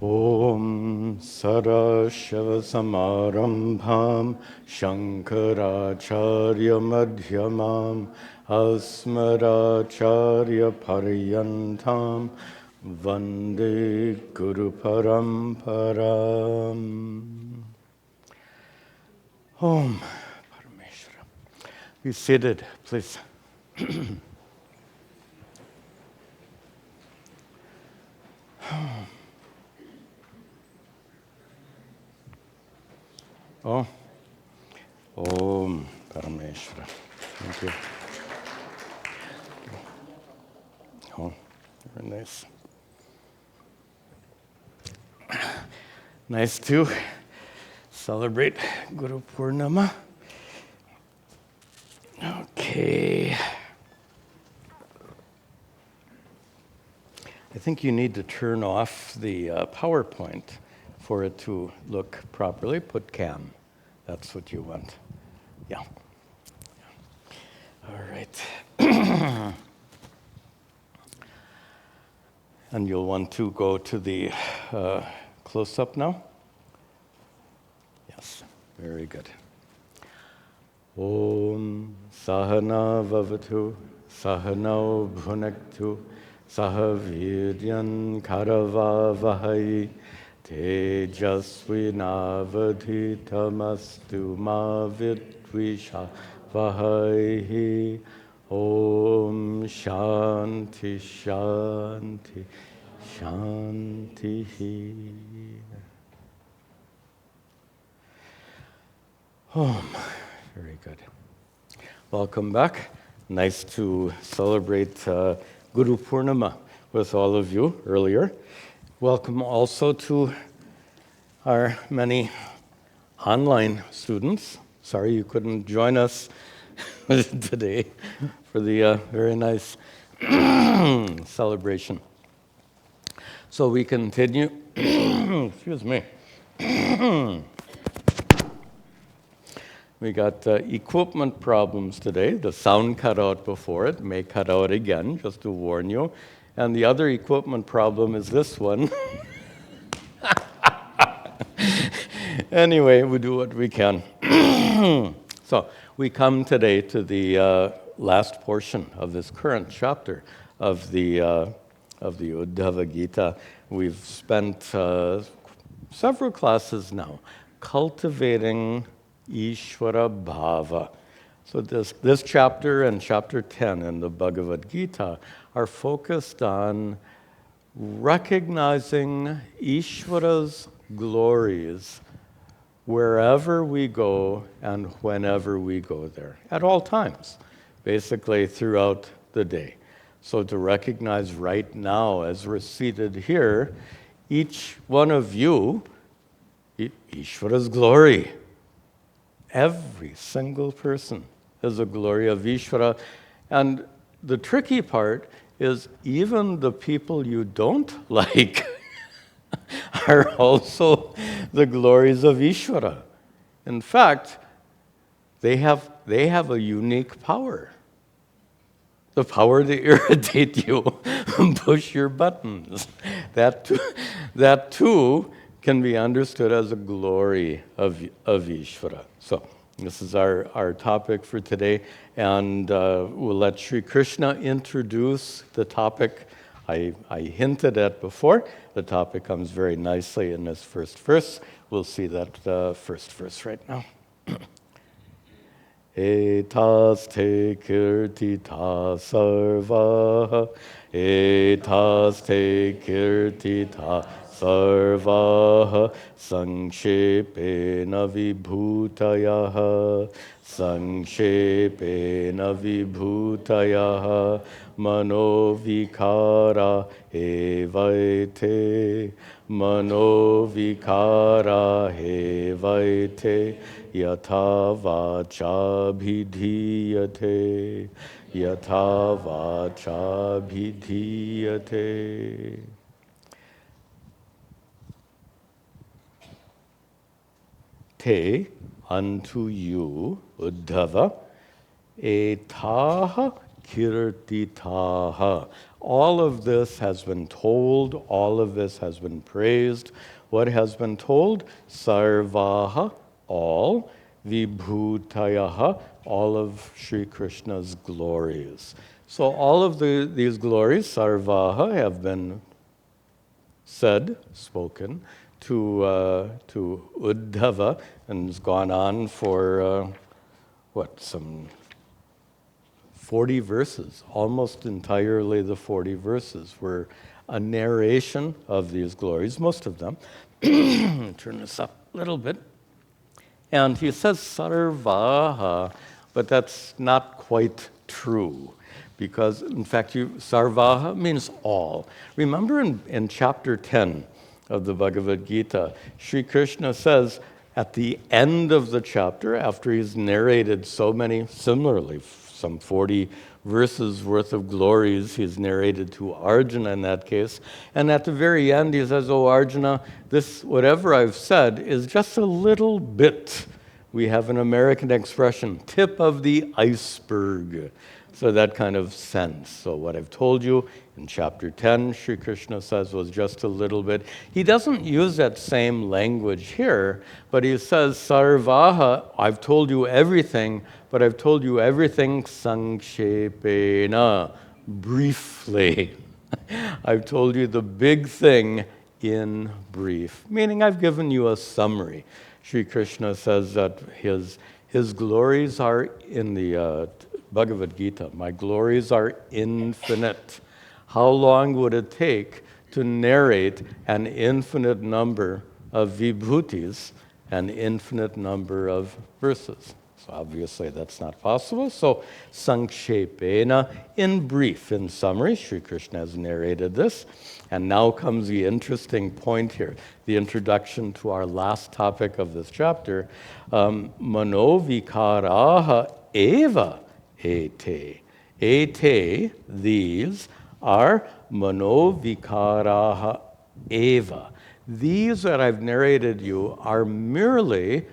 Om Sarashava Samarambham Shankaracharya Madhyamam Asmaracharya Paryantam Vande Guru Paramparam. Om Parameshwara. Be seated, please. Oh, Om Parameshwara. Thank you. Oh, very nice. Nice to celebrate Guru Purnama. Okay. I think you need to turn off the PowerPoint for it to look properly. Put cam. That's what you want. Yeah. All right. And you'll want to go to the close-up now. Yes, very good. Om Sahana Vavatu Sahanau Bhunaktu Sahaviryan Karavavahai Tejasvinavadhitamastu ma vidvishavahi. Om Shanti Shanti Shanti. Very good. Welcome back. Nice to celebrate Guru Purnama with all of you earlier. Welcome also to our many online students. Sorry you couldn't join us today for the very nice celebration. So we continue. Excuse me. We got equipment problems today. The sound cut out before. It may cut out again, just to warn you. And the other equipment problem is this one. Anyway, we do what we can. So we come today to the last portion of this current chapter of the Uddhava Gita. We've spent several classes now cultivating Ishvara Bhava. So this chapter and chapter 10 in the Bhagavad Gita are focused on recognizing Ishvara's glories wherever we go and whenever we go there, at all times, basically throughout the day. So to recognize right now, as we're seated here, each one of you, Ishvara's glory. Every single person is a glory of Ishvara. And the tricky part is even the people you don't like are also the glories of Ishvara. In fact, they have a unique power. The power to irritate you and push your buttons. That too can be understood as a glory of Ishvara. So this is our topic for today, and we'll let Sri Krishna introduce the topic I hinted at before. The topic comes very nicely in this first verse. We'll see that first verse right now. Etaste kirtita sarva, etaste kirtita sarva, sankshepena vibhutayah, sankshepena vibhutayah, manovikara evaite, manovikara evaite, yatha vacha bhidhiyate, yatha vacha bhidhiyate. Te, unto you, Uddhava, etaha kirtitaha. All of this has been told, all of this has been praised. What has been told? Sarvaha, all. Vibhutayaha, all of Sri Krishna's glories. So all of these glories, sarvaha, have been said, spoken, to Uddhava, and has gone on for, some 40 verses, almost entirely the 40 verses, were a narration of these glories, most of them. Turn this up a little bit. And he says sarvaha, but that's not quite true. Because, in fact, sarvaha means all. Remember in chapter 10 of the Bhagavad Gita, Sri Krishna says at the end of the chapter, after he's narrated so many, similarly, some 40 verses worth of glories he's narrated to Arjuna in that case. And at the very end, he says, "Oh, Arjuna, this, whatever I've said, is just a little bit." We have an American expression, tip of the iceberg. So that kind of sense. So what I've told you in chapter 10, Sri Krishna says, was just a little bit. He doesn't use that same language here, but he says, sarvaha, I've told you everything, but I've told you everything sankshepena, briefly. I've told you the big thing in brief, meaning I've given you a summary. Sri Krishna says that his glories are in the Bhagavad Gita. My glories are infinite. How long would it take to narrate an infinite number of vibhutis, an infinite number of verses? So obviously that's not possible. So sankshepena, in brief, in summary, Sri Krishna has narrated this. And now comes the interesting point here, the introduction to our last topic of this chapter. Manovikaraha eva ete. Ete, these, are manovikaraha eva. These that I've narrated you are merely,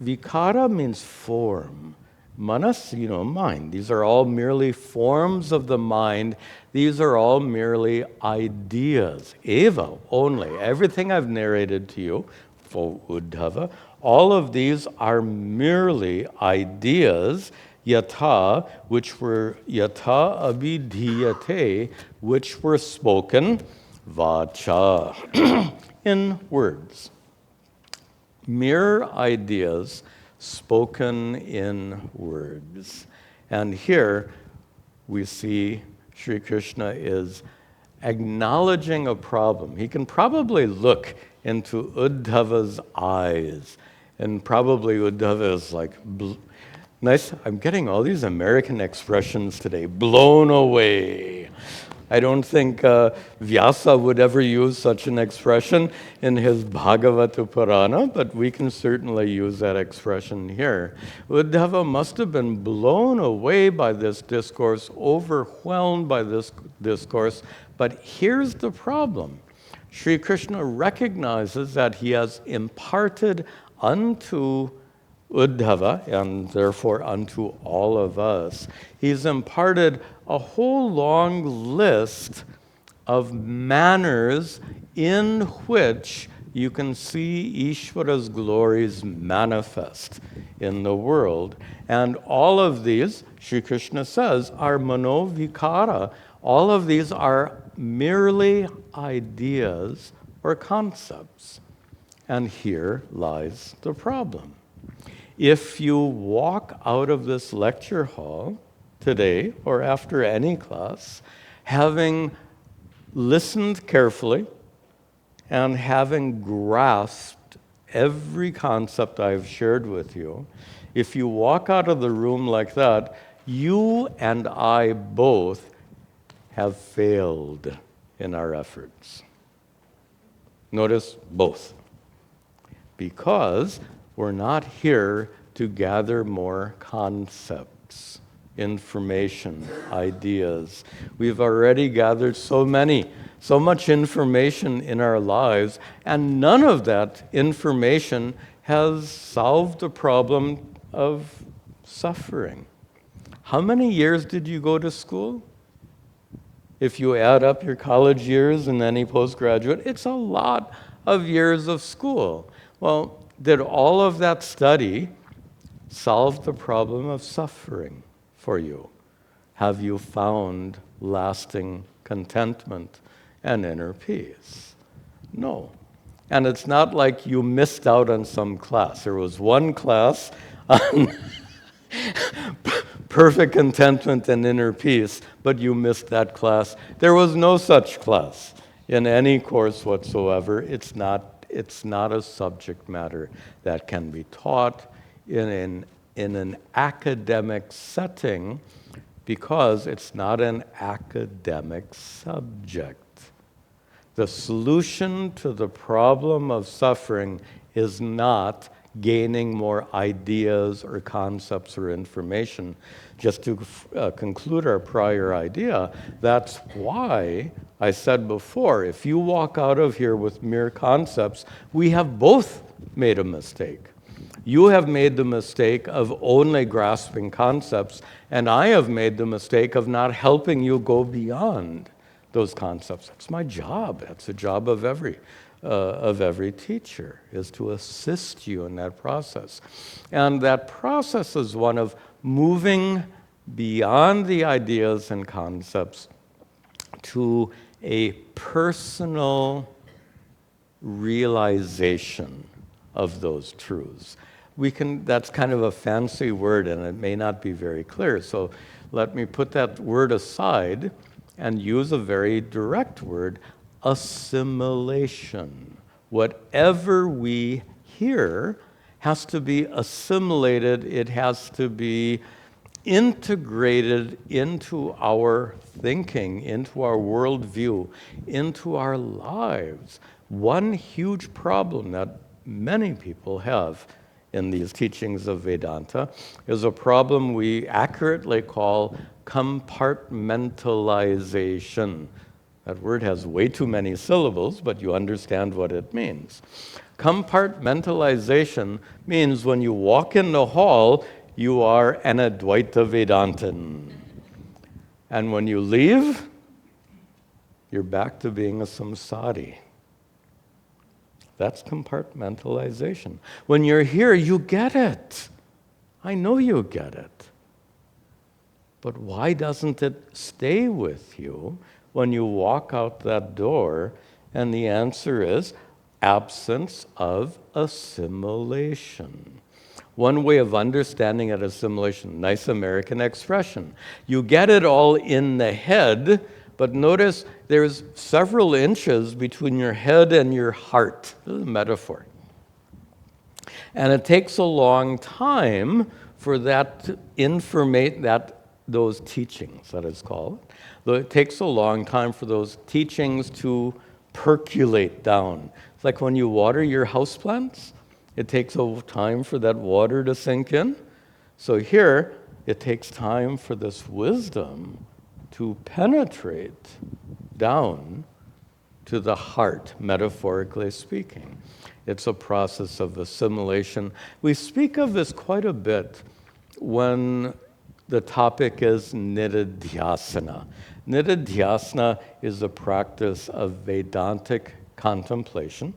vikara means form. Manas, mind. These are all merely forms of the mind. These are all merely ideas. Eva, only. Everything I've narrated to you, for Uddhava, all of these are merely ideas, yata, which were yata abhidhiyate, which were spoken, vacha, in words. Mere ideas spoken in words. And here we see Sri Krishna is acknowledging a problem. He can probably look into Uddhava's eyes, and probably Uddhava is like, nice, I'm getting all these American expressions today, blown away. I don't think Vyasa would ever use such an expression in his Bhagavata Purana, but we can certainly use that expression here. Uddhava must have been blown away by this discourse, overwhelmed by this discourse, but here's the problem. Sri Krishna recognizes that he has imparted unto Uddhava, and therefore unto all of us, he's imparted a whole long list of manners in which you can see Ishvara's glories manifest in the world. And all of these, Sri Krishna says, are manovikara. All of these are merely ideas or concepts. And here lies the problem. If you walk out of this lecture hall today or after any class, having listened carefully and having grasped every concept I've shared with you, if you walk out of the room like that, you and I both have failed in our efforts. Notice both. Because we're not here to gather more concepts, information, ideas. We've already gathered so much information in our lives, and none of that information has solved the problem of suffering. How many years did you go to school? If you add up your college years and any postgraduate, it's a lot of years of school. Well, did all of that study solve the problem of suffering for you? Have you found lasting contentment and inner peace? No. And it's not like you missed out on some class. There was one class on perfect contentment and inner peace, but you missed that class. There was no such class in any course whatsoever. It's not a subject matter that can be taught in an academic setting because it's not an academic subject. The solution to the problem of suffering is not gaining more ideas or concepts or information. Just to conclude our prior idea, that's why I said before, if you walk out of here with mere concepts, we have both made a mistake. You have made the mistake of only grasping concepts, and I have made the mistake of not helping you go beyond those concepts. That's my job. That's the job of every teacher, is to assist you in that process. And that process is one of moving beyond the ideas and concepts to a personal realization of those truths. That's kind of a fancy word, and it may not be very clear. So let me put that word aside and use a very direct word: assimilation. Whatever we hear has to be assimilated. It has to be integrated into our thinking, into our worldview, into our lives. One huge problem that many people have in these teachings of Vedanta is a problem we accurately call compartmentalization. That word has way too many syllables, but you understand what it means. Compartmentalization means when you walk in the hall, you are an Advaita Vedantin. And when you leave, you're back to being a samsari. That's compartmentalization. When you're here, you get it. I know you get it. But why doesn't it stay with you when you walk out that door? And the answer is absence of assimilation. One way of understanding that assimilation, nice American expression. You get it all in the head, but notice there's several inches between your head and your heart. This is a metaphor. And it takes a long time for that to informate those teachings, that is called. It takes a long time for those teachings to percolate down. It's like when you water your houseplants, it takes a time for that water to sink in. So here, it takes time for this wisdom to penetrate down to the heart, metaphorically speaking. It's a process of assimilation. We speak of this quite a bit when the topic is nididhyasana. Nididhyasana is a practice of Vedantic contemplation.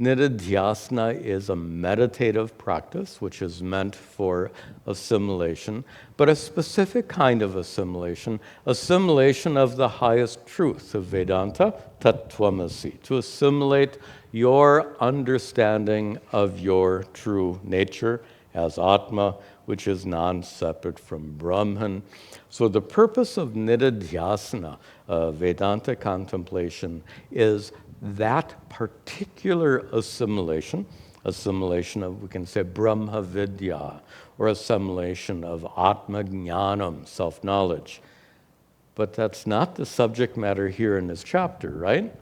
Nididhyasana is a meditative practice which is meant for assimilation, but a specific kind of assimilation of the highest truth of Vedanta, Tattvamasi, to assimilate your understanding of your true nature as Atma, which is non-separate from Brahman. So the purpose of nididhyasana, Vedanta contemplation, is that particular assimilation of, we can say, Brahma Vidya, or assimilation of Atma Jnanam, self-knowledge. But that's not the subject matter here in this chapter, right?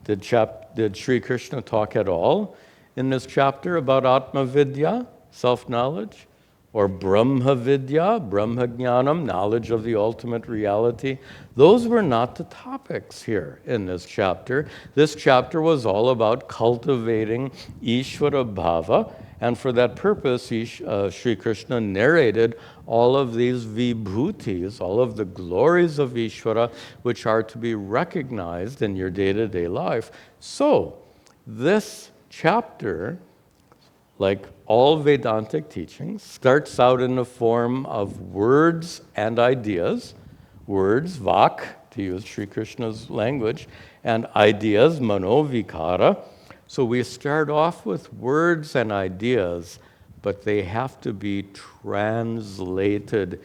Did Sri Krishna talk at all in this chapter about Atma Vidya, self-knowledge? Or Brahma Vidya, Brahma Jnanam, knowledge of the ultimate reality? Those were not the topics here in this chapter. This chapter was all about cultivating Ishvara Bhava And for that purpose, Sri Krishna narrated all of these vibhutis, all of the glories of Ishvara, which are to be recognized in your day-to-day life. So, this chapter, like all Vedantic teachings, starts out in the form of words and ideas. Words, vak, to use Sri Krishna's language, and ideas, manovikara. So we start off with words and ideas, but they have to be translated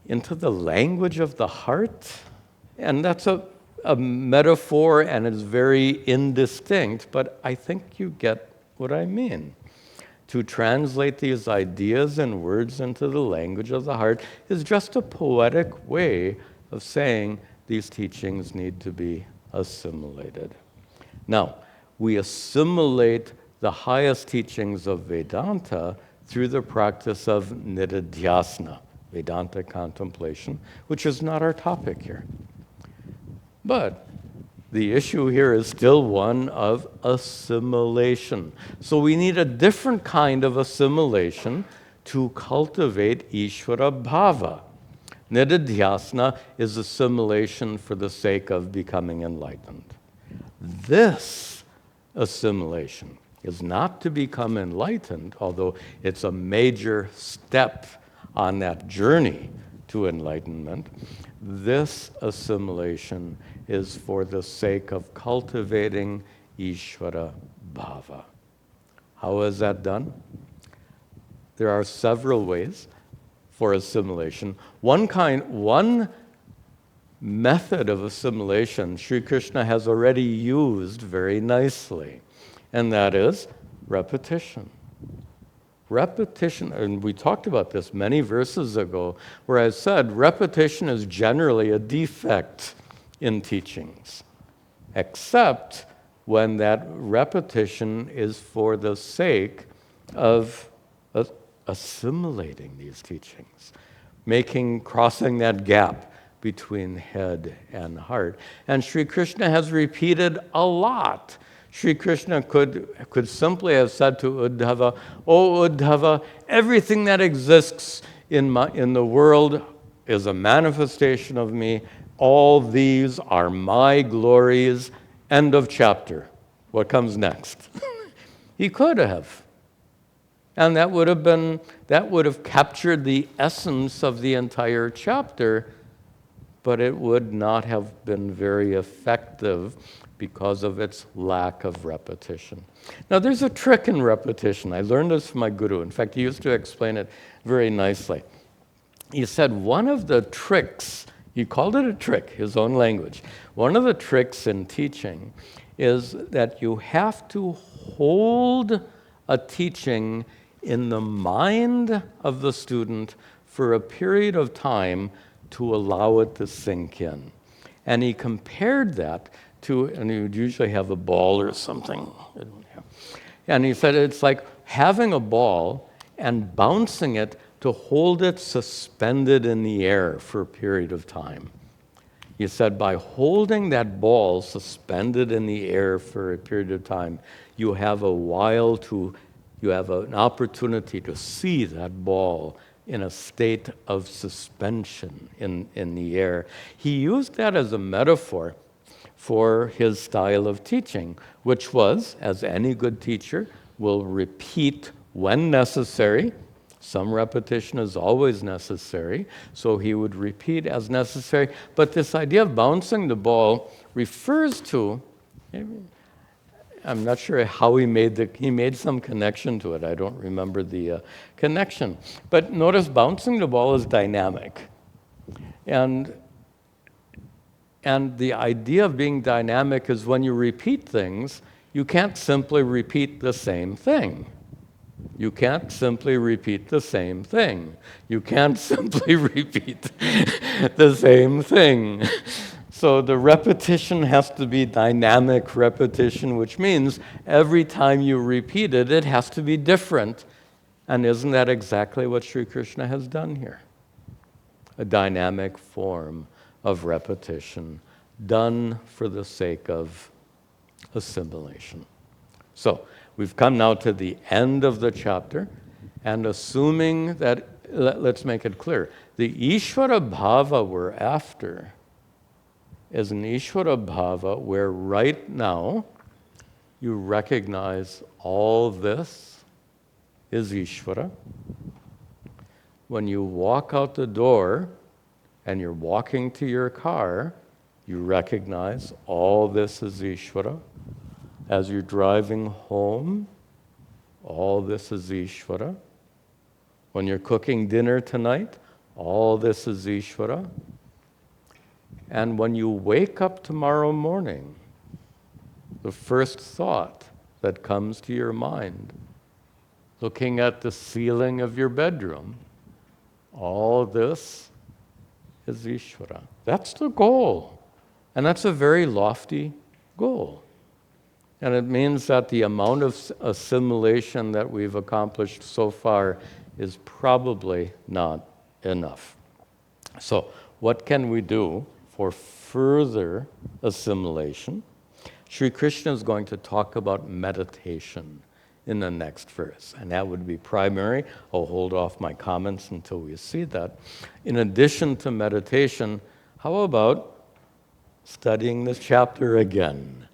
into the language of the heart. And that's a metaphor, and it's very indistinct, but I think you get what I mean. To translate these ideas and words into the language of the heart is just a poetic way of saying these teachings need to be assimilated. Now, we assimilate the highest teachings of Vedanta through the practice of nididhyasana, Vedanta contemplation, which is not our topic here. But the issue here is still one of assimilation. So we need a different kind of assimilation to cultivate Ishvara Bhava. Nididhyasana is assimilation for the sake of becoming enlightened. This assimilation is not to become enlightened, although it's a major step on that journey to enlightenment. This assimilation is for the sake of cultivating Ishvara Bhava. How is that done? There are several ways for assimilation. One method of assimilation Sri Krishna has already used very nicely, and that is repetition. Repetition, and we talked about this many verses ago, where I said repetition is generally a defect in teachings, except when that repetition is for the sake of assimilating these teachings, crossing that gap between head and heart. And Sri Krishna has repeated a lot. Sri Krishna could simply have said to Uddhava, "O Uddhava, everything that exists in the world is a manifestation of me. All these are my glories." End of chapter. What comes next? He could have. And that would have captured the essence of the entire chapter, but it would not have been very effective because of its lack of repetition. Now, there's a trick in repetition. I learned this from my guru. In fact, he used to explain it very nicely. He said one of the tricks, he called it a trick, his own language. One of the tricks in teaching is that you have to hold a teaching in the mind of the student for a period of time to allow it to sink in. And he compared that to, and he would usually have a ball or something. And he said it's like having a ball and bouncing it to hold it suspended in the air for a period of time. He said by holding that ball suspended in the air for a period of time, you have an opportunity to see that ball in a state of suspension in the air. He used that as a metaphor for his style of teaching, which was, as any good teacher, will repeat when necessary. Some repetition is always necessary, so he would repeat as necessary. But this idea of bouncing the ball refers to, I'm not sure how he made some connection to it. I don't remember the connection. But notice bouncing the ball is dynamic. And the idea of being dynamic is when you repeat things, you can't simply repeat the same thing. You can't simply repeat the same thing. You can't simply repeat the same thing. So the repetition has to be dynamic repetition, which means every time you repeat it, it has to be different. And isn't that exactly what Sri Krishna has done here? A dynamic form of repetition done for the sake of assimilation. So we've come now to the end of the chapter, and assuming that, let's make it clear, the Ishvara Bhava we're after is an Ishvara Bhava where right now you recognize all this is Ishvara. When you walk out the door and you're walking to your car, you recognize all this is Ishvara. As you're driving home, all this is Ishvara. When you're cooking dinner tonight, all this is Ishvara. And when you wake up tomorrow morning, the first thought that comes to your mind, looking at the ceiling of your bedroom, all this is Ishvara. That's the goal. And that's a very lofty goal. And it means that the amount of assimilation that we've accomplished so far is probably not enough. So, what can we do for further assimilation? Sri Krishna is going to talk about meditation in the next verse, and that would be primary. I'll hold off my comments until we see that. In addition to meditation, how about studying this chapter again?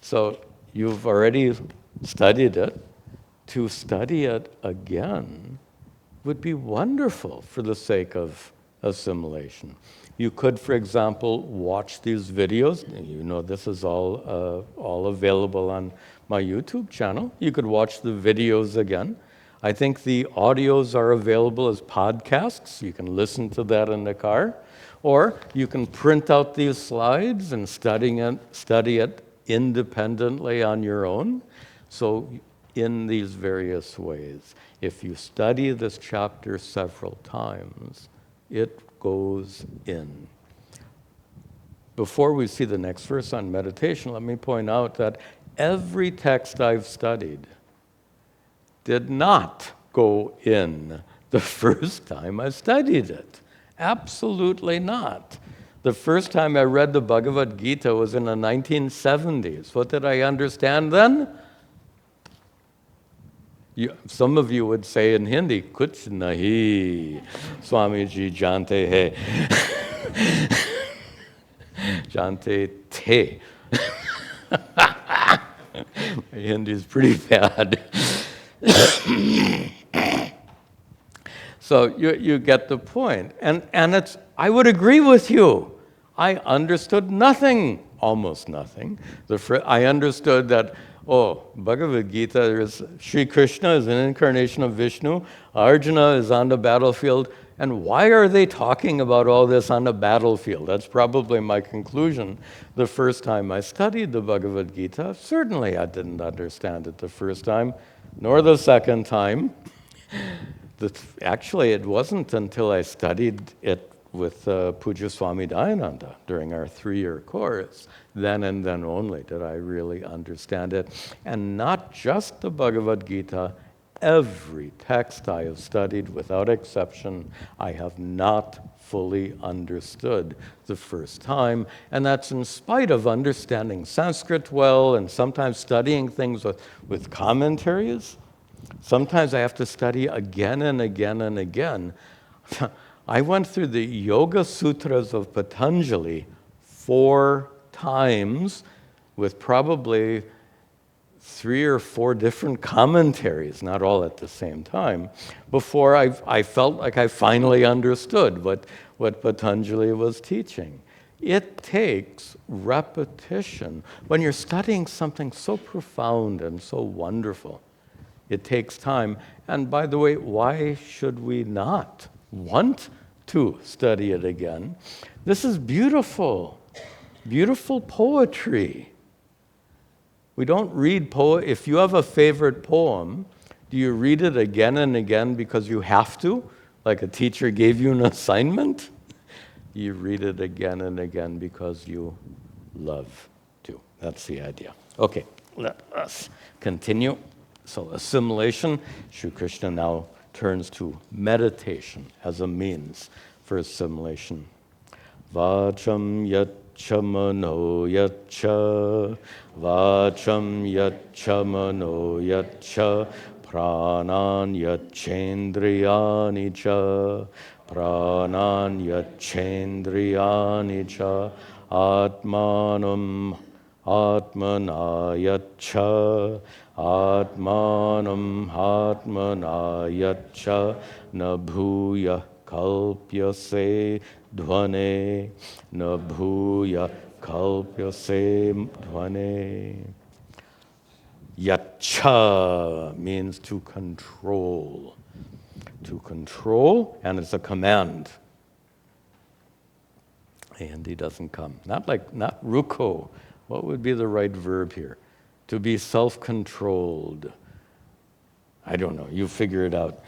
So you've already studied it. To study it again would be wonderful for the sake of assimilation. You could, for example, watch these videos. You know this is all available on my YouTube channel. You could watch the videos again. I think the audios are available as podcasts. You can listen to that in the car. Or you can print out these slides and study it independently on your own. So in these various ways, if you study this chapter several times, it goes in. Before we see the next verse on meditation, let me point out that every text I've studied did not go in the first time I studied it. Absolutely not. The first time I read the Bhagavad Gita was in the 1970s. What did I understand then? Some of you would say in Hindi, kuch nahi, Swamiji jante hai. Jante the. My Hindi is pretty bad. So you get the point. And it's, I would agree with you. I understood nothing, almost nothing. I understood that, Bhagavad Gita is Sri Krishna is an incarnation of Vishnu. Arjuna is on the battlefield. And why are they talking about all this on the battlefield? That's probably my conclusion the first time I studied the Bhagavad Gita. Certainly I didn't understand it the first time, nor the second time. Actually, it wasn't until I studied it with Puja Swami Tadatmananda during our 3-year course, then and then only did I really understand it. And not just the Bhagavad Gita, every text I have studied without exception, I have not fully understood the first time. And that's in spite of understanding Sanskrit well and sometimes studying things with commentaries. Sometimes I have to study again and again and again. I went through the Yoga Sutras of Patanjali 4 times with probably 3 or 4 different commentaries, not all at the same time, before I felt like I finally understood what Patanjali was teaching. It takes repetition. When you're studying something so profound and so wonderful, it takes time. And by the way, why should we not want to study it again? This is beautiful, beautiful poetry. We don't read if you have a favorite poem, do you read it again and again because you have to? Like a teacher gave you an assignment? You read it again and again because you love to. That's the idea. Okay, let us continue. So assimilation, Sri Krishna now turns to meditation as a means for assimilation. Vacham yat yaccha mano yaccha, vacham yaccha mano yaccha, pranan yacchendriyani cha, pranan yacchendriyani cha, atmanam atmana yaccha, atmanam atmana yaccha, na bhuya kalpyase dhvane, na bhuya kalpyase dhvane. Yaccha means to control. To control, and it's a command. And he doesn't come. Not ruko. What would be the right verb here? To be self-controlled. I don't know. You figure it out.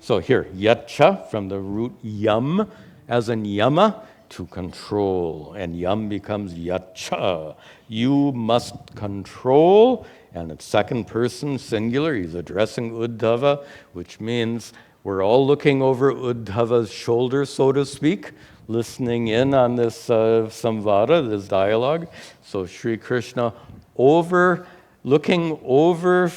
So here, yaccha, from the root yam, as in yama, to control. And yam becomes yaccha. You must control. And it's second person singular. He's addressing Uddhava, which means we're all looking over Uddhava's shoulder, so to speak, listening in on this samvada, this dialogue. So Sri Krishna looking over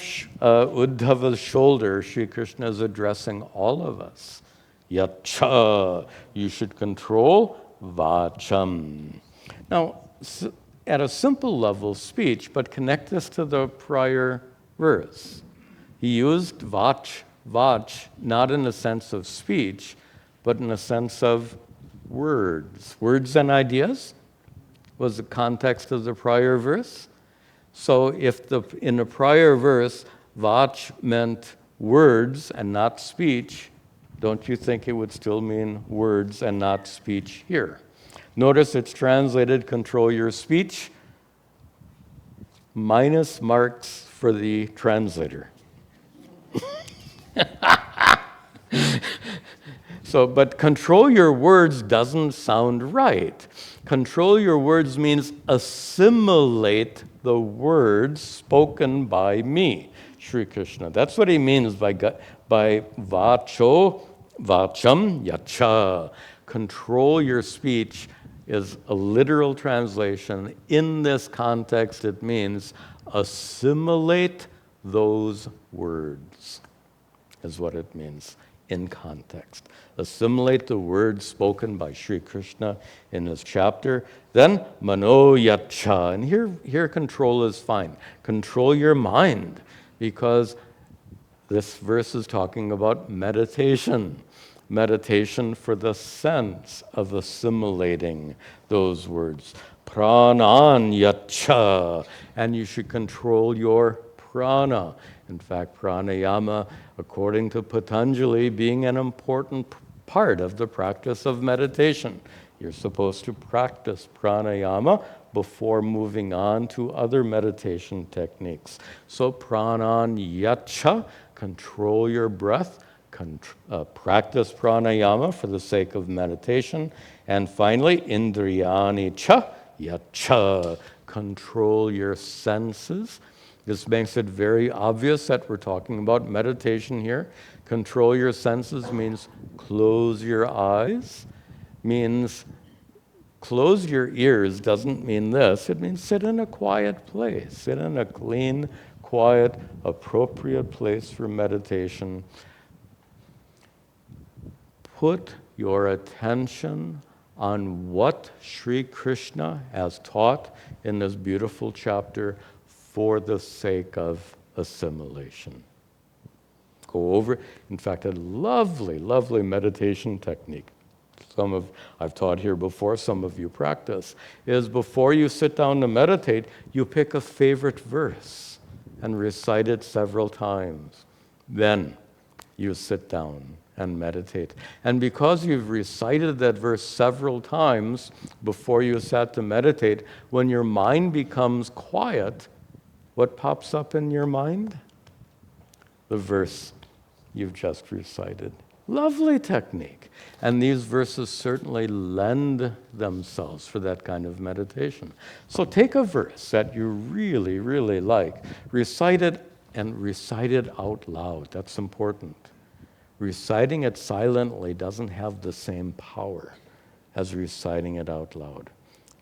Uddhava's shoulder, Sri Krishna is addressing all of us. Yaccha, you should control vacham. Now, at a simple level, speech, but connect this to the prior verse. He used vach, not in the sense of speech, but in the sense of words. Words and ideas was the context of the prior verse. So if in the prior verse, vach meant words and not speech, don't you think it would still mean words and not speech here? Notice it's translated, control your speech, minus marks for the translator. But control your words doesn't sound right. Control your words means assimilate the words spoken by me, Sri Krishna. That's what he means by vacham yaccha. Control your speech is a literal translation. In this context, it means assimilate those words, is what it means in context. Assimilate the words spoken by Sri Krishna in this chapter. Then, mano yaccha. And here control is fine. Control your mind, because this verse is talking about meditation. Meditation for the sense of assimilating those words. Pranan yaccha. And you should control your prana. In fact, pranayama, according to Patanjali, being an important part of the practice of meditation. You're supposed to practice pranayama before moving on to other meditation techniques. So pranan yaccha, control your breath, practice pranayama for the sake of meditation. And finally, indriyani cha yaccha, control your senses. This makes it very obvious that we're talking about meditation here. Control your senses means close your eyes, means close your ears doesn't mean this. It means sit in a quiet place, sit in a clean, quiet, appropriate place for meditation. Put your attention on what Sri Krishna has taught in this beautiful chapter for the sake of assimilation. Go over, in fact, a lovely, lovely meditation technique. I've taught here before, some of you practice, is before you sit down to meditate, you pick a favorite verse and recite it several times. Then you sit down and meditate. And because you've recited that verse several times before you sat to meditate, when your mind becomes quiet, what pops up in your mind? The verse you've just recited. Lovely technique. And these verses certainly lend themselves for that kind of meditation. So take a verse that you really, really like, recite it, and recite it out loud. That's important. Reciting it silently doesn't have the same power as reciting it out loud.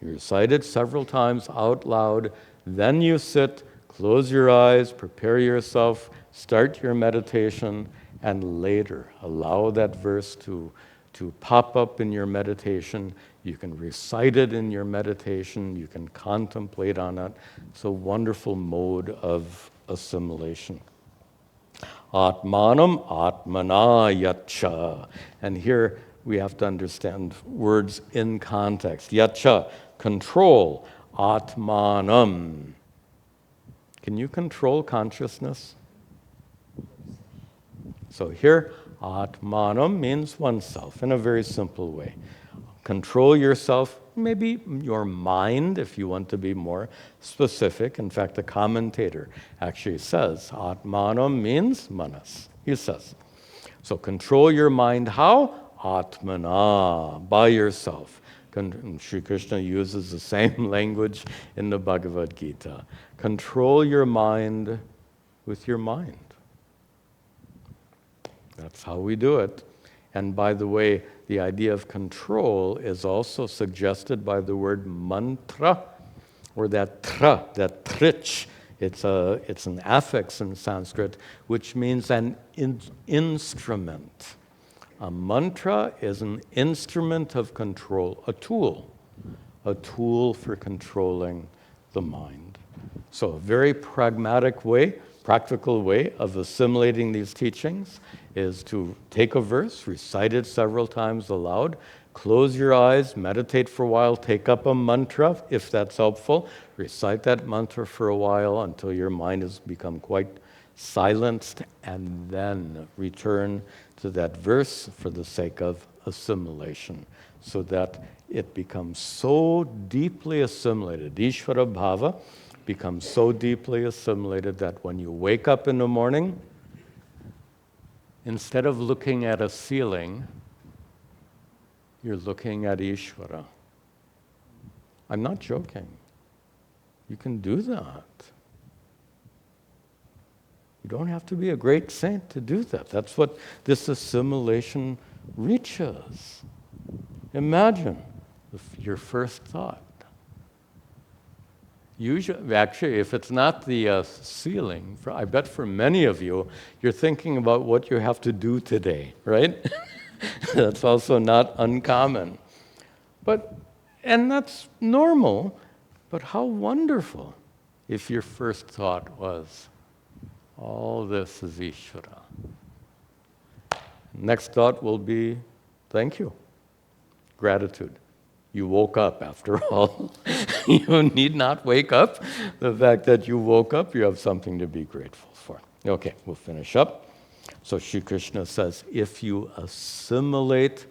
You recite it several times out loud, then you sit, close your eyes, prepare yourself, start your meditation, and later allow that verse to pop up in your meditation. You can recite it in your meditation. You can contemplate on it. It's a wonderful mode of assimilation. Atmanam atmana yacha. And here we have to understand words in context. Yacha, control. Atmanam. Can you control consciousness? So here, Atmanam means oneself in a very simple way. Control yourself, maybe your mind if you want to be more specific. In fact, the commentator actually says Atmanam means manas. He says. So control your mind how? Atmana, by yourself. Sri Krishna uses the same language in the Bhagavad Gita. Control your mind with your mind. That's how we do it. And by the way, the idea of control is also suggested by the word mantra, or that tra, that trich. It's an affix in Sanskrit, which means an instrument. A mantra is an instrument of control, a tool for controlling the mind. So a very pragmatic way, practical way of assimilating these teachings is to take a verse, recite it several times aloud, close your eyes, meditate for a while, take up a mantra if that's helpful, recite that mantra for a while until your mind has become quite silenced, and then return to that verse for the sake of assimilation, so that it becomes so deeply assimilated. Ishvara Bhava becomes so deeply assimilated that when you wake up in the morning, instead of looking at a ceiling, you're looking at Ishvara. I'm not joking. You can do that. You don't have to be a great saint to do that. That's what this assimilation reaches. Imagine your first thought. Usually, actually, if it's not the ceiling, I bet for many of you, you're thinking about what you have to do today, right? That's also not uncommon. And that's normal, but how wonderful if your first thought was, all this is Ishvara. Next thought will be, thank you, gratitude. You woke up after all. You need not wake up. The fact that you woke up, you have something to be grateful for. Okay, we'll finish up. So Sri Krishna says, if you assimilate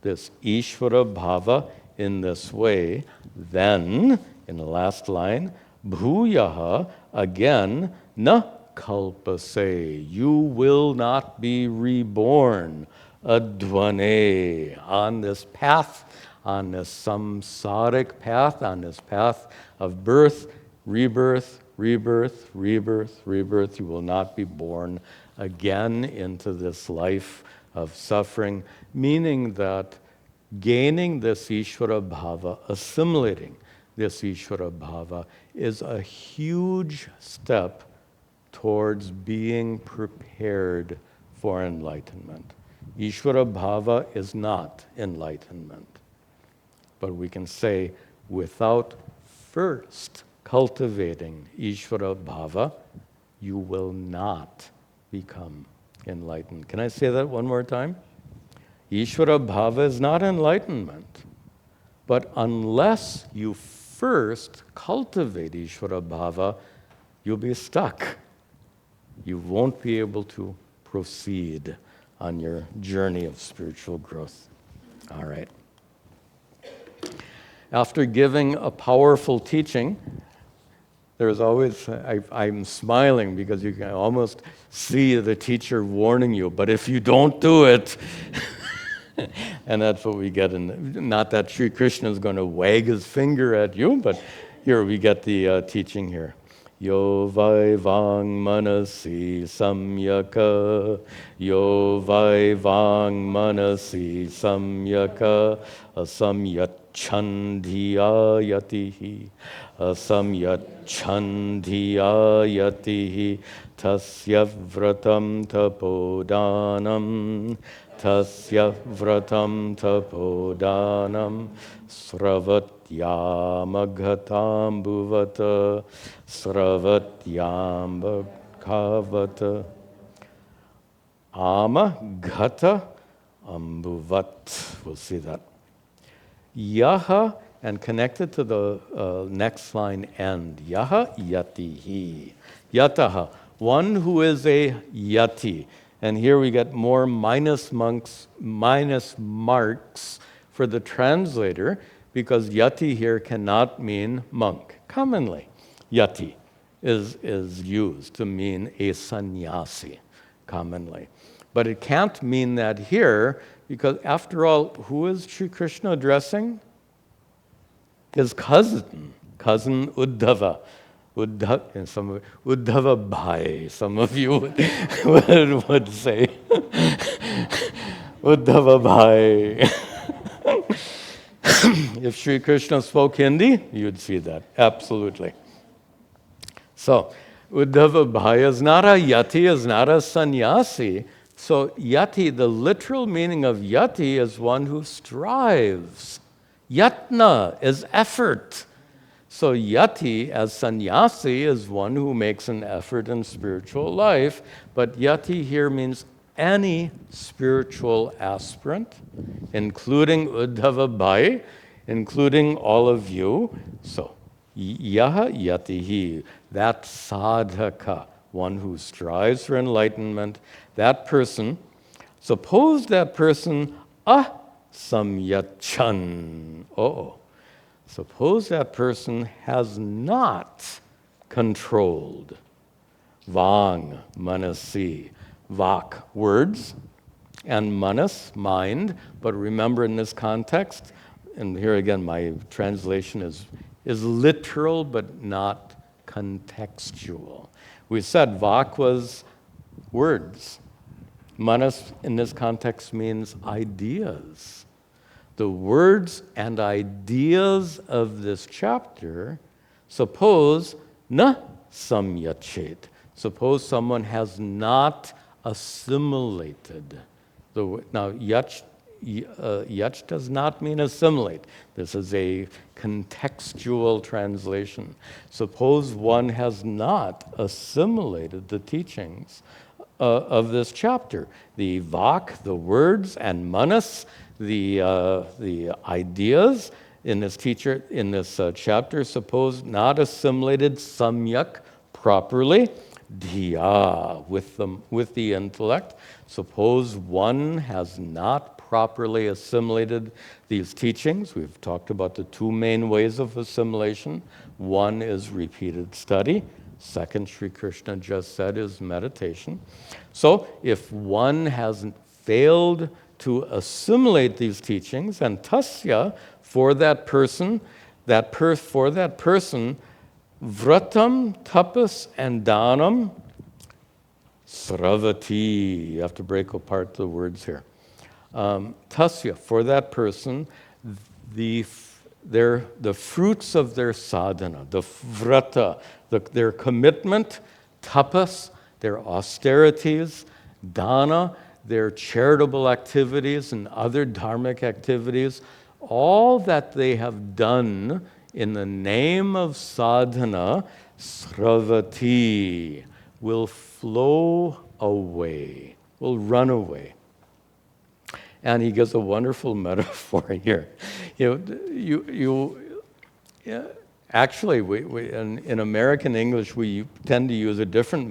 this Ishvara Bhava in this way, then, in the last line, Bhuyaha, again, na kalpase, you will not be reborn, advane, on this path, on this samsaric path, on this path of birth, rebirth, rebirth, rebirth, rebirth. You will not be born again into this life of suffering, meaning that gaining this Ishvara Bhava, assimilating this Ishvara Bhava, is a huge step towards being prepared for enlightenment. Ishvara Bhava is not enlightenment. But we can say, without first cultivating Ishvara Bhava, you will not become enlightened. Can I say that one more time? Ishvara Bhava is not enlightenment. But unless you first cultivate Ishvara Bhava, you'll be stuck. You won't be able to proceed on your journey of spiritual growth. All right. After giving a powerful teaching, there's always, I'm smiling because you can almost see the teacher warning you, but if you don't do it, and that's what we get in, not that Sri Krishna is going to wag his finger at you, but here we get the teaching here. Yo vaivang manasi samyaka, yo vaivang manasi samyaka, asamyachandhiyayatihi, asamyachandhiyayatihi, tasya vratam tapodanam, tasya vratam tapodanam, sravatyam bhuvata, sravatyam bhagavata, ama gata ambuvat. We'll see that. Yaha, and connected to the next line end. Yaha yatihi. Yataha, one who is a yati. And here we get more minus marks for the translator, because yati here cannot mean monk. Commonly, yati is used to mean a sannyasi, commonly. But it can't mean that here, because after all, who is Sri Krishna addressing? His cousin Uddhava. Uddhava Bhai, some of you would say. Uddhava Bhai. If Sri Krishna spoke Hindi, you'd see that, absolutely. So, Uddhava Bhai is not a yati, is not a sannyasi. So, yati, the literal meaning of yati is one who strives. Yatna is effort. So, yati as sannyasi is one who makes an effort in spiritual life, but yati here means any spiritual aspirant, including Uddhava Bhai, including all of you. So, yaha yatihi, that sadhaka, one who strives for enlightenment, that person, suppose that person asamyachan. Suppose that person has not controlled vang, manasi, vak, words, and manas, mind. But remember in this context, and here again my translation is literal but not contextual. We said vak was words. Manas in this context means ideas. The words and ideas of this chapter, suppose na samyachet. Suppose someone has not assimilated. Now, yach does not mean assimilate. This is a contextual translation. Suppose one has not assimilated the teachings of this chapter. The vak, the words, and manas, the ideas in this chapter, suppose not assimilated samyak properly, dhiya with the intellect. Suppose one has not properly assimilated these teachings. We've talked about the two main ways of assimilation. One is repeated study. Second, Sri Krishna just said, is meditation. So if one hasn't failed to assimilate these teachings, and tasya, for that person, vratam, tapas, and dhanam, sravati. You have to break apart the words here. Tasya, for that person, the fruits of their sadhana, the vrata, their commitment, tapas, their austerities, dana, their charitable activities and other dharmic activities, all that they have done in the name of sadhana, sravati, will flow away, will run away. And he gives a wonderful metaphor here. Actually, we in American English, we tend to use a different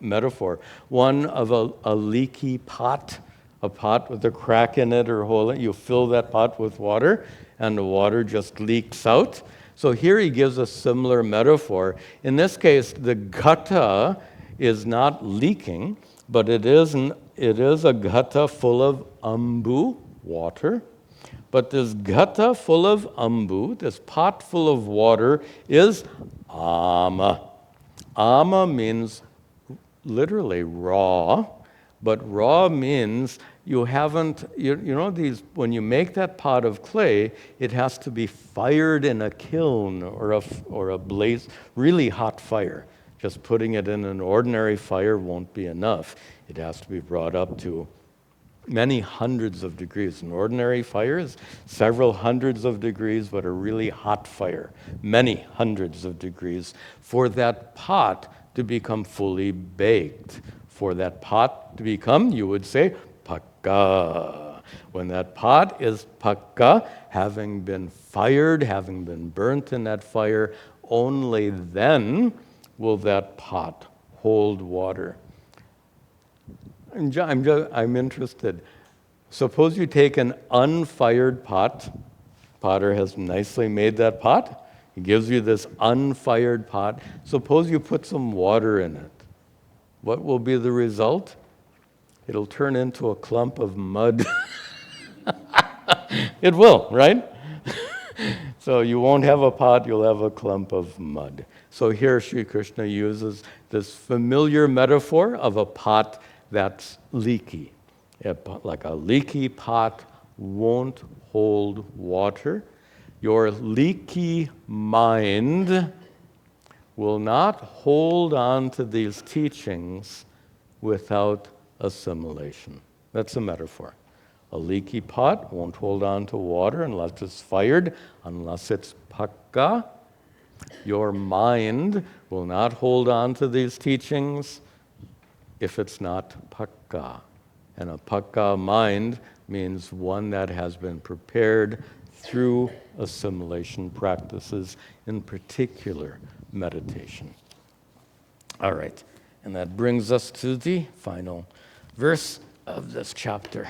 metaphor, one of a leaky pot, a pot with a crack in it or hole in it. You fill that pot with water, and the water just leaks out. So here he gives a similar metaphor. In this case, the ghata is not leaking, but it is a ghata full of ambu, water. But this ghata full of ambu, this pot full of water, is ama. Ama means literally raw, but raw means you haven't, you know these, when you make that pot of clay, it has to be fired in a kiln or a blaze, really hot fire. Just putting it in an ordinary fire won't be enough. It has to be brought up to many hundreds of degrees. An ordinary fire is several hundreds of degrees, but a really hot fire, many hundreds of degrees, for that pot to become fully baked. For that pot to become, you would say, pakka. When that pot is pakka, having been fired, having been burnt in that fire, only then will that pot hold water. I'm interested. Suppose you take an unfired pot. Potter has nicely made that pot. He gives you this unfired pot. Suppose you put some water in it. What will be the result? It'll turn into a clump of mud. It will, right? So you won't have a pot, you'll have a clump of mud. So here Sri Krishna uses this familiar metaphor of a pot that's leaky. Like a leaky pot won't hold water. Your leaky mind will not hold on to these teachings without assimilation. That's a metaphor. A leaky pot won't hold on to water unless it's fired, unless it's pakka. Your mind will not hold on to these teachings if it's not pakka. And a pakka mind means one that has been prepared through assimilation practices, in particular meditation. All right, and that brings us to the final verse of this chapter.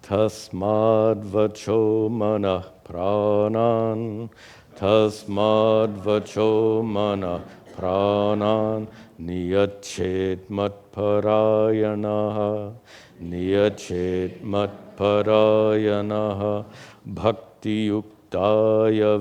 Tasmad vacho mana pranan, tasmad vacho mana pranan, niyachet matparayanaha, niyachet matparayanaha, bhakti yuktaya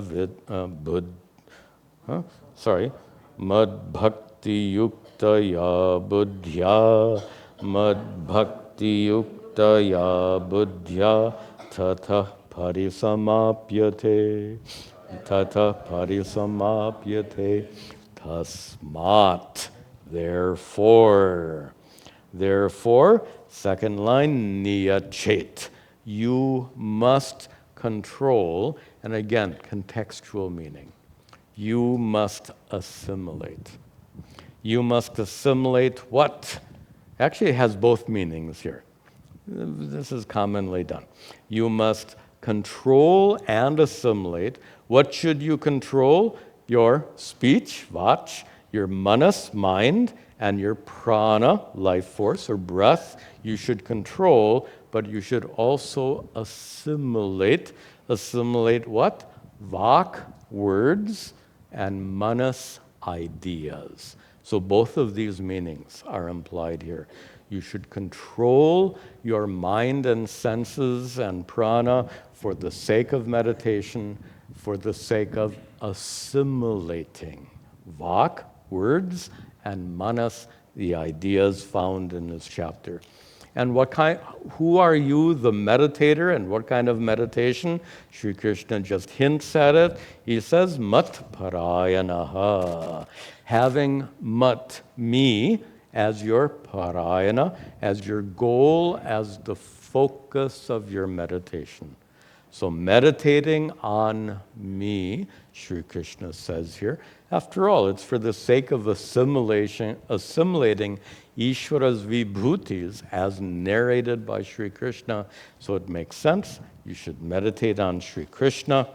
mad bhakti yuktaya buddhya, mad bhakti yuktaya buddhya, tata parisamapyate, tata parisamapyate, tasmat, therefore. Therefore, second line, niyachet, you must control, and again, contextual meaning. You must assimilate. You must assimilate what? Actually, it has both meanings here. This is commonly done. You must control and assimilate. What should you control? Your speech, vach, your manas, mind, and your prana, life force or breath, you should control, but you should also assimilate. Assimilate what? Vak, words, and manas, ideas. So both of these meanings are implied here. You should control your mind and senses and prana for the sake of meditation, for the sake of assimilating. Vak, words, and manas, the ideas found in this chapter. And who are you, the meditator, and what kind of meditation? Sri Krishna just hints at it. He says, mat parayanaha. Having mat, me, as your parayana, as your goal, as the focus of your meditation. So meditating on me, Sri Krishna says here. After all, it's for the sake of assimilating Ishvara's vibhutis as narrated by Sri Krishna. So it makes sense. You should meditate on Sri Krishna.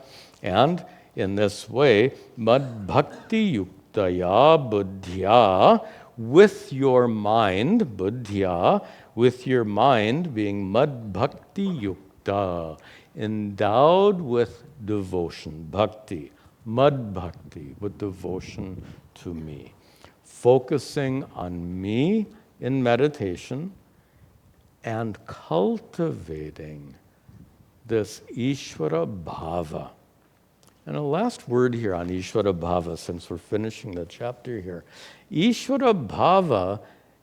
And in this way, mad bhakti yuktaya buddhya, with your mind, buddhya, with your mind being mad bhakti yukta, endowed with devotion, bhakti, mad bhakti, with devotion to me. Focusing on me in meditation and cultivating this Ishvara bhava. And a last word here on Ishvara Bhava, since we're finishing the chapter here. Ishvara Bhava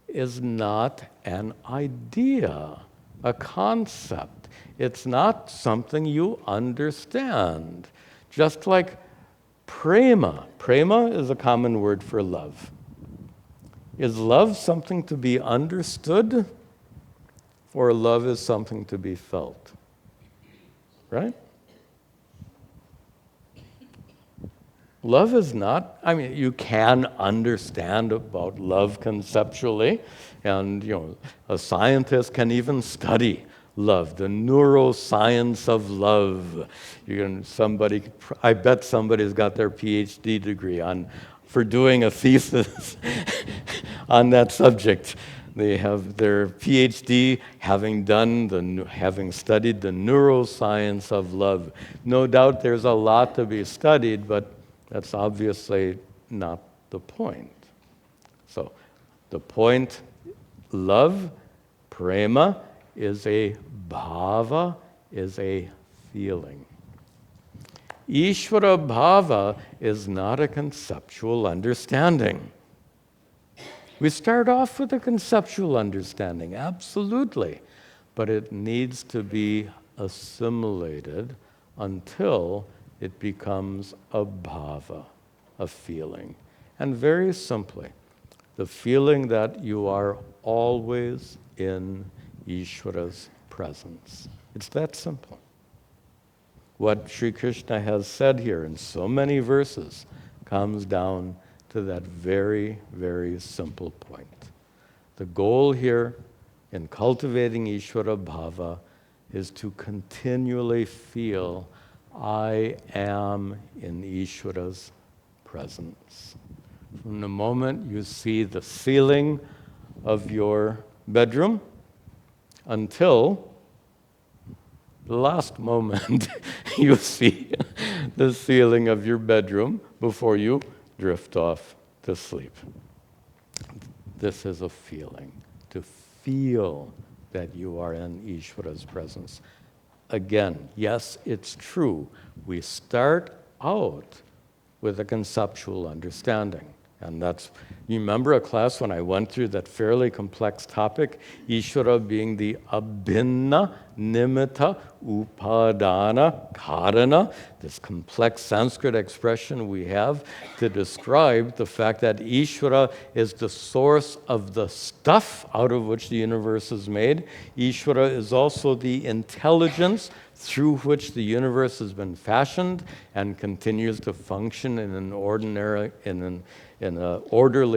is not an idea, a concept. It's not something you understand. Just like prema. Prema is a common word for love. Is love something to be understood, or love is something to be felt? Right? Love is not, you can understand about love conceptually, and a scientist can even study love, the neuroscience of love. I bet somebody's got their PhD degree for doing a thesis on that subject. They have their PhD having studied the neuroscience of love. No doubt there's a lot to be studied, but that's obviously not the point. So the point, love, prema, is a bhava, is a feeling. Ishvara bhava is not a conceptual understanding. We start off with a conceptual understanding, absolutely, but it needs to be assimilated until it becomes a bhava, a feeling. And very simply, the feeling that you are always in Ishvara's presence. It's that simple. What Sri Krishna has said here in so many verses comes down to that very, very simple point. The goal here in cultivating Ishvara Bhava is to continually feel I am in Ishvara's presence. From the moment you see the ceiling of your bedroom until the last moment you see the ceiling of your bedroom before you drift off to sleep. This is a feeling, to feel that you are in Ishvara's presence. Again, yes, it's true. We start out with a conceptual understanding. And you remember a class when I went through that fairly complex topic, Ishvara being the abhinna, nimitta, upadana, karana, this complex Sanskrit expression we have to describe the fact that Ishvara is the source of the stuff out of which the universe is made. Ishvara is also the intelligence through which the universe has been fashioned and continues to function in an orderly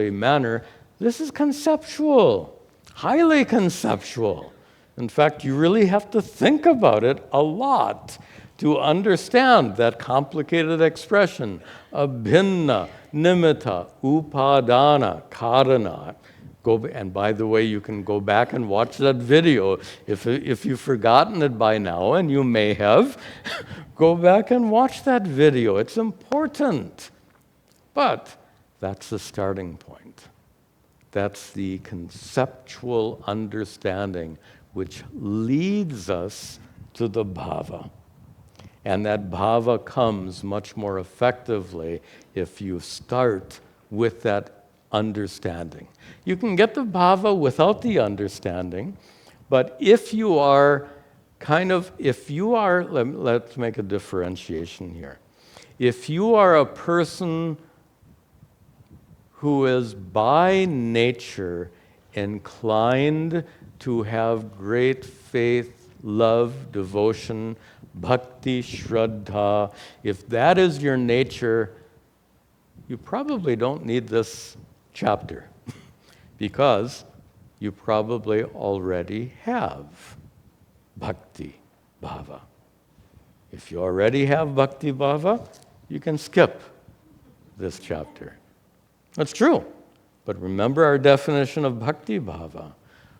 manner. This is conceptual, highly conceptual. In fact, you really have to think about it a lot to understand that complicated expression, abhinna, nimitta, upadana, karana. And by the way, you can go back and watch that video. If you've forgotten it by now, and you may have, go back and watch that video. It's important. But that's the starting point. That's the conceptual understanding which leads us to the bhava. And that bhava comes much more effectively if you start with that understanding. You can get the bhava without the understanding, but if you are let's make a differentiation here. If you are a person who is by nature inclined to have great faith, love, devotion, bhakti, shraddha, if that is your nature, you probably don't need this chapter because you probably already have bhakti bhava. If you already have bhakti bhava, you can skip this chapter. That's true. But remember our definition of bhakti bhava.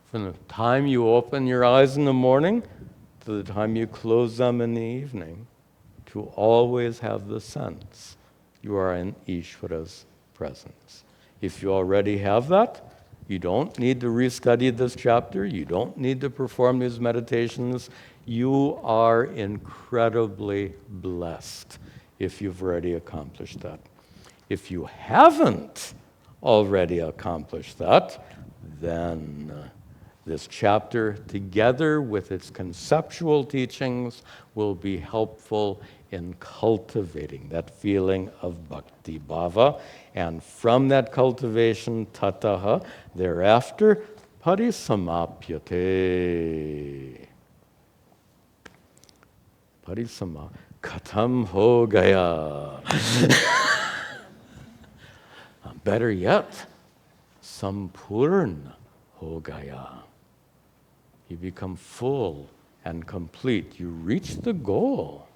From the time you open your eyes in the morning to the time you close them in the evening, to always have the sense you are in Ishvara's presence. If you already have that, you don't need to restudy this chapter. You don't need to perform these meditations. You are incredibly blessed if you've already accomplished that. If you haven't already accomplished that, then this chapter, together with its conceptual teachings, will be helpful in cultivating that feeling of bhakti bhava. And from that cultivation, tataha, thereafter, parisamapyate. Parisama, khatam ho gaya. Better yet, sampurna ho gaya. You become full and complete. You reach the goal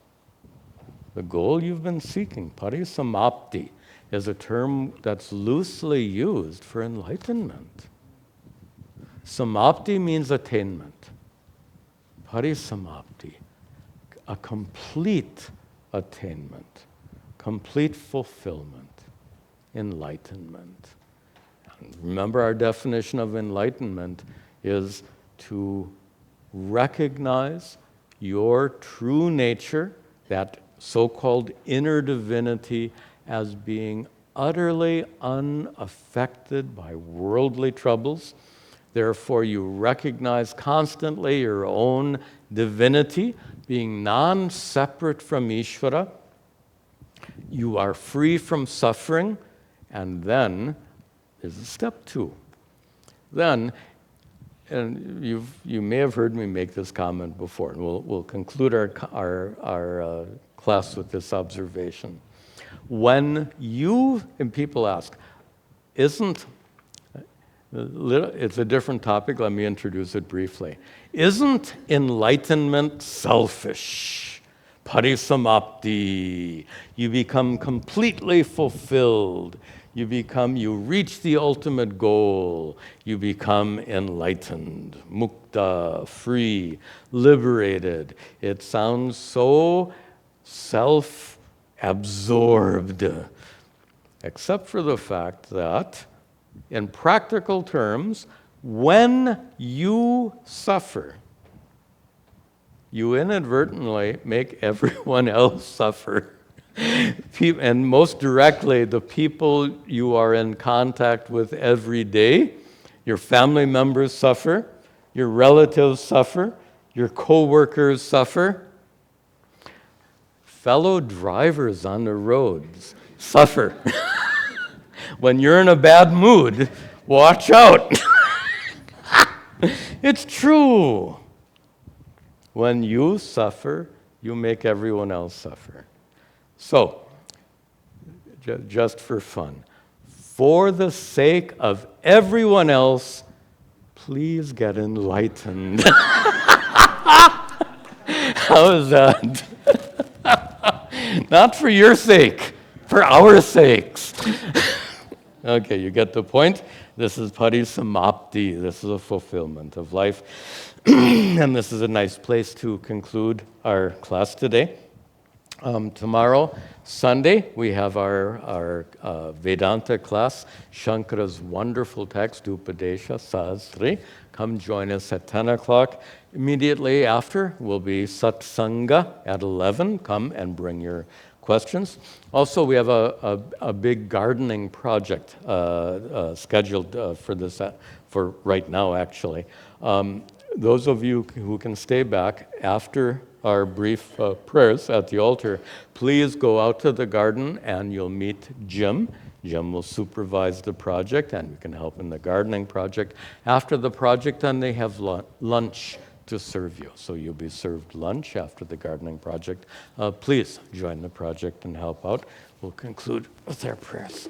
you've been seeking. Parisamapti is a term that's loosely used for enlightenment. Samapti means attainment. Parisamapti, a complete attainment, complete fulfillment, enlightenment. And remember, our definition of enlightenment is to recognize your true nature, that so-called inner divinity, as being utterly unaffected by worldly troubles. Therefore, you recognize constantly your own divinity, being non-separate from Ishvara. You are free from suffering, and then there's a step 2. Then, and you may have heard me make this comment before, and we'll conclude our class with this observation. When you, and people ask, it's a different topic, let me introduce it briefly. Isn't enlightenment selfish? Parisamapti. You become completely fulfilled. You reach the ultimate goal. You become enlightened, mukta, free, liberated. It sounds so self-absorbed, except for the fact that, in practical terms, when you suffer, you inadvertently make everyone else suffer. And most directly, the people you are in contact with every day, your family members suffer, your relatives suffer, your co-workers suffer, fellow drivers on the roads suffer. When you're in a bad mood, watch out. It's true. When you suffer, you make everyone else suffer. So, just for fun, for the sake of everyone else, please get enlightened. How is that? Not for your sake, for our sakes. Okay, you get the point? This is parisamapti. This is a fulfillment of life. And this is a nice place to conclude our class today. Tomorrow, Sunday, we have our Vedanta class, Shankara's wonderful text, Upadesha Sahasri. Come join us at 10 o'clock. Immediately after will be Satsanga at 11. Come and bring your questions. Also, we have a big gardening project scheduled for right now, actually. Those of you who can stay back after our brief prayers at the altar, please go out to the garden and you'll meet Jim. Jim will supervise the project and you can help in the gardening project. After the project, then they have lunch to serve you. So you'll be served lunch after the gardening project. Please join the project and help out. We'll conclude with our prayers.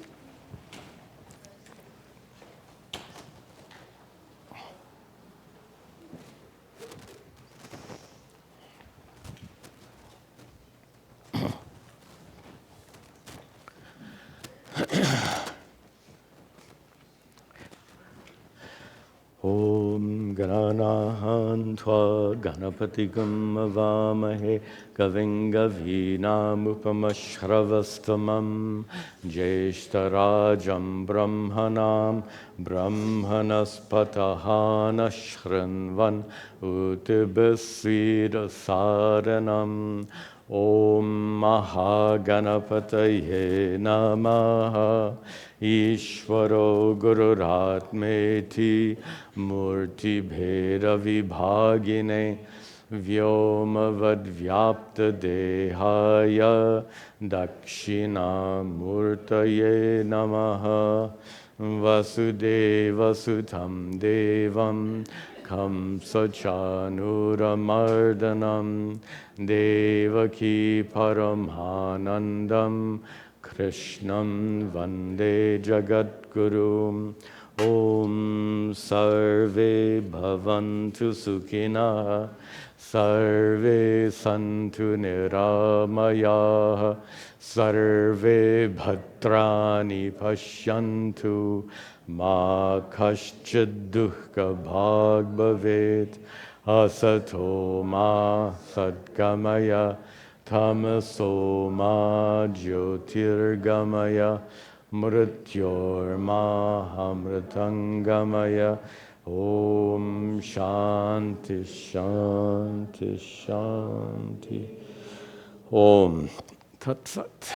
Om Gananahantua Ganapatigam Avamahe Kaving Gavinamupamashravastamam Jeshtarajam Brahmanam Brahmanaspatahana Shrinvan Utibasvida Saranam Om Mahaganapataye Namaha Ishvaro Gururatmeti Murti Bheda Vibhagine Vyoma Vadvyapta Dehaya Dakshina Murtaye Namaha Vasudeva Sutam Devam Kamsa Chanuramardanam Devaki Paramhanandam Krishnam Vande Jagadguru. Om Sarve Bhavantu Sukhina Sarve Santu Niramaya Sarve Bhadrani Pashyantu Ma Kaschid Dukkha Bhag Bhavet Asato Ma Sadgamaya Tamaso Ma Jyotirgamaya Mrityorma Hamritangamaya. Om Shanti Shanti Shanti. Om Tat Sat.